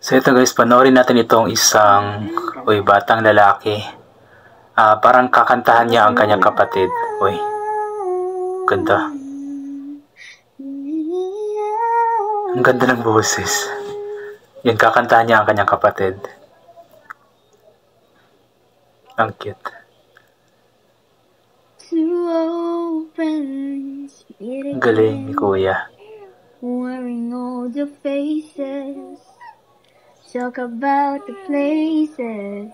So ito guys, panoorin natin itong isang batang lalaki. Parang kakantahan niya ang kanyang kapatid. Ganda. Ang ganda ng boses. Yan, kakantahan niya ang kanyang kapatid. Ang cute. Ang galing ni Kuya. Wearing all the faces, talk about the places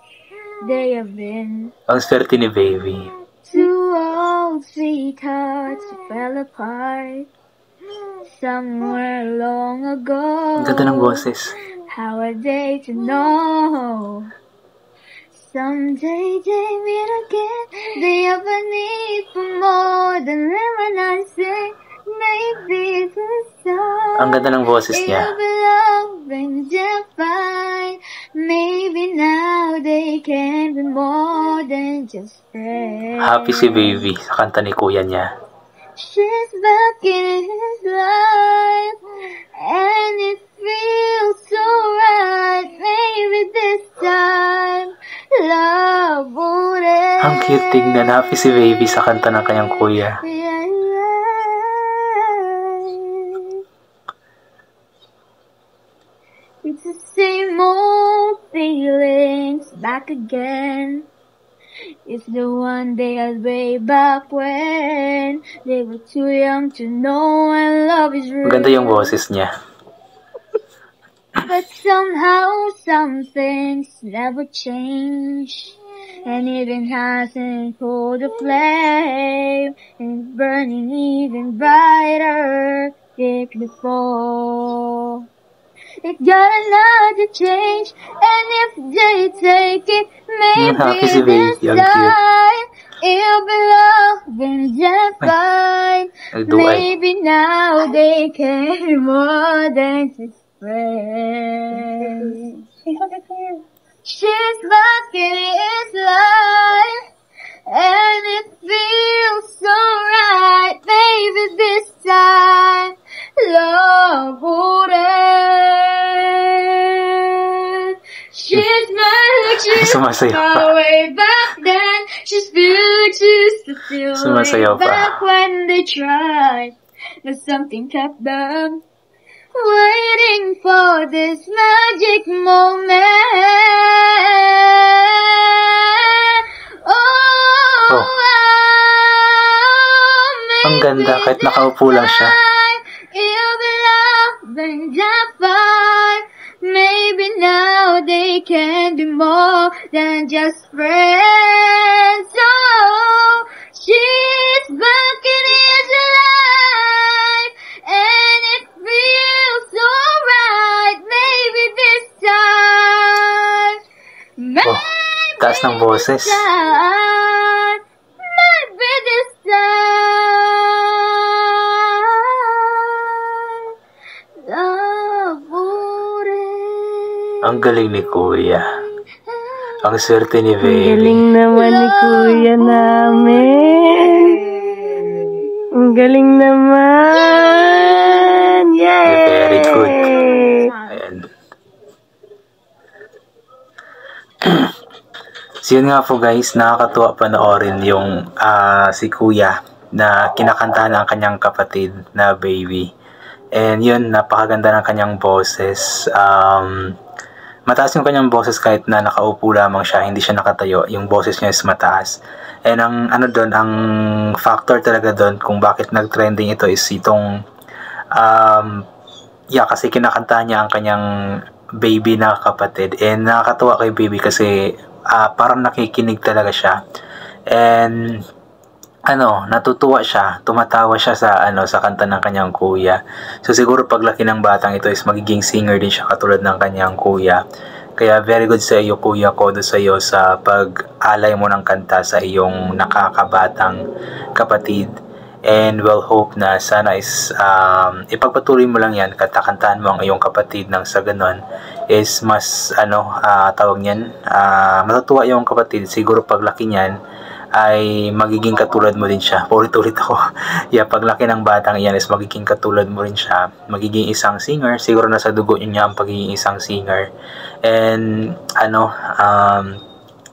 they have been. Ang swerte ni Baby. Two old sweethearts fell apart somewhere long ago. Ang ganda ng boses. How are they to know? Someday they meet again. They have a need for more than when I say maybe this time. Ang ganda ng boses niya. It'll be love and divine. Maybe now they can be more than just friends. Happy si Baby sa kanta ni Kuya niya. She's back in his life, and it feels so right. Maybe this time love would end. Ang cute tingnan. Happy si Baby sa kanta ng kanyang kuya. It's the same old feelings back again. It's the one they had way back when they were too young to know when love is real. Maganda yung boses niya. But somehow some things never change, and even hasn't cooled the flame, and it's burning even brighter than before. It got a lot to change, and if they take it, maybe this time it'll be love and just fine. Maybe now they can be more than just friends. She's back in his life, and it feels so right. Maybe this time love would end. She's like she's far way back then. She's used to feel way back when they tried, but something kept them waiting for this magic moment. Ang ganda kahit nakaupo lang siya. It'll be love and fine. Maybe now they can be more than just friends. Oh, she's back in his life, and it feels so right. Maybe this time, maybe taas ng boses. Maybe this time love would end. Ang galing ni Kuya. Ang swerte ni Baby. Ang galing naman ni Kuya namin. Ang galing naman. Yay! Very good. Ayan. So yun nga po guys, nakakatuwa panoorin yung si Kuya na kinakantahan ang kanyang kapatid na Baby. And yun, napakaganda ng kanyang boses. Mataas yung kanyang boses kahit na nakaupo lamang siya, hindi siya nakatayo. Yung boses niya is mataas. And ang ang factor talaga doon kung bakit nag-trending ito is itong kasi kinakantahan niya ang kanyang Baby na kapatid. And nakakatuwa kay Baby kasi parang nakikinig talaga siya. And natutuwa siya, tumatawa siya sa kanta ng kanyang kuya. So siguro paglaki ng batang ito is magiging singer din siya katulad ng kanyang kuya. Kaya very good sa iyo Kuya Kodo sa iyo sa pag-alay mo ng kanta sa iyong nakakabatang kapatid. And we'll hope na sana is ipagpatuloy mo lang yan, katakantahan mo ang iyong kapatid nang sa ganon is mas tawag niyan, matutuwa yung kapatid siguro paglaki niyan. ay magiging katulad mo din siya. Ulit-ulit ako. Yeah, paglaki ng batang iyan is magiging katulad mo rin siya. Magiging isang singer. Siguro nasa dugo niya ang pagiging isang singer. And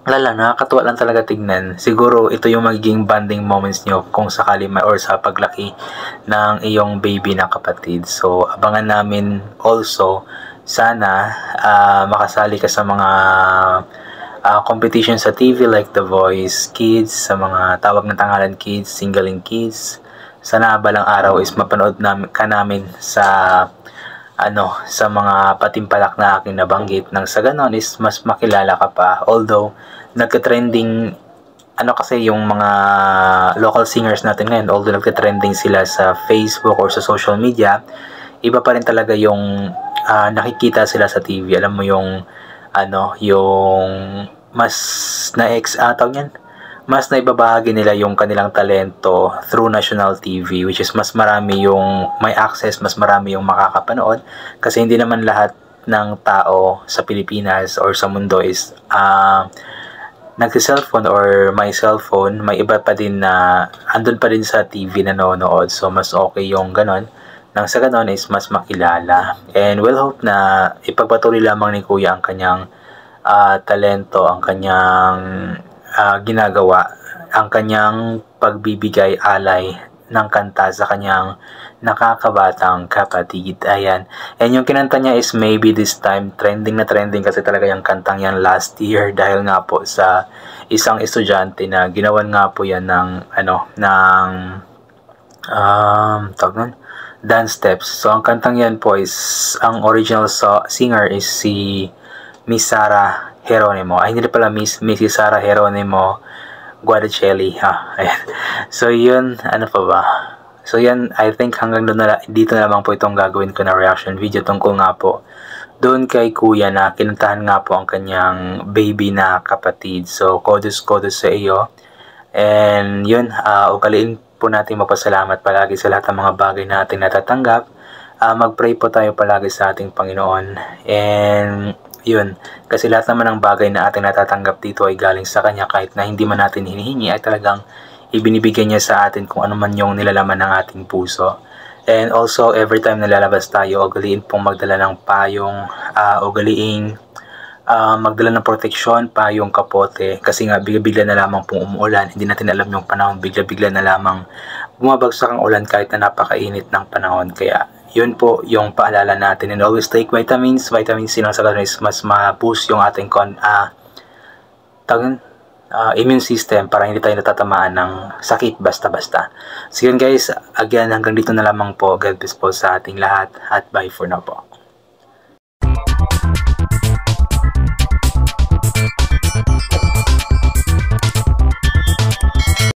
nakakatuwa lang talaga tignan. Siguro ito yung magiging bonding moments nyo kung sakali or sa paglaki ng iyong baby na kapatid. So abangan namin also, sana makasali ka sa mga competition sa TV like The Voice Kids, sa mga tawag ng tangalan kids, singling kids. Sana balang araw is mapanood namin sa sa mga patimpalak na aking nabanggit, nang sa ganon is mas makilala ka pa. Although nagka-trending kasi yung mga local singers natin ngayon, although nagka-trending sila sa Facebook or sa social media, iba pa rin talaga yung nakikita sila sa TV. Alam mo yung yung mas mas naibabahagi nila yung kanilang talento through national TV, which is mas marami yung may access, mas marami yung makakapanood, kasi hindi naman lahat ng tao sa Pilipinas or sa mundo is nagsi-cellphone or may cellphone. May iba pa din na andun pa din sa TV nanonood, so mas okay yung ganon. Nang sa ganon is mas makilala, and we'll hope na ipagpatuloy lamang ni Kuya ang kanyang talento, ang kanyang ginagawa, ang kanyang pagbibigay alay ng kanta sa kanyang nakakabatang kapatid. Ayan. And yung kinanta niya is Maybe This Time. Trending na trending kasi talaga yung kantang yan last year, dahil nga po sa isang estudyante na ginawan nga po yan ng dance steps. So ang kantang yan po is, ang original singer is si Miss Sarah Geronimo. Ay, hindi pala Miss Sarah Geronimo Guadacelli. Ayan. So yun, pa ba? So yan, I think hanggang dito na lamang po itong gagawin ko na reaction video tungkol nga po doon kay Kuya na kinantahan nga po ang kanyang baby na kapatid. So kudos sa iyo. And yun, ugaliin po natin magpasalamat palagi sa lahat ng mga bagay na ating natatanggap. Mag-pray po tayo palagi sa ating Panginoon. And yun, kasi lahat naman ng bagay na ating natatanggap dito ay galing sa Kanya, kahit na hindi man natin hinihingi, ay talagang ibinibigay niya sa atin kung ano man yung nilalaman ng ating puso. And also, every time nalalabas tayo, ugaliin pong magdala ng payong, magdala ng proteksyon, payong, kapote, kasi nga bigla-bigla na lamang pong umuulan. Hindi natin alam yung panahon, bigla-bigla na lamang bumabagsak ang ulan kahit na napakainit ng panahon. Kaya yun po yung paalala natin, and always take vitamins. Vitamin C ng sa is mas ma-boost yung ating immune system para hindi tayo natatamaan ng sakit basta-basta. So yun guys, again, hanggang dito na lamang po. God bless po sa ating lahat, at bye for now po.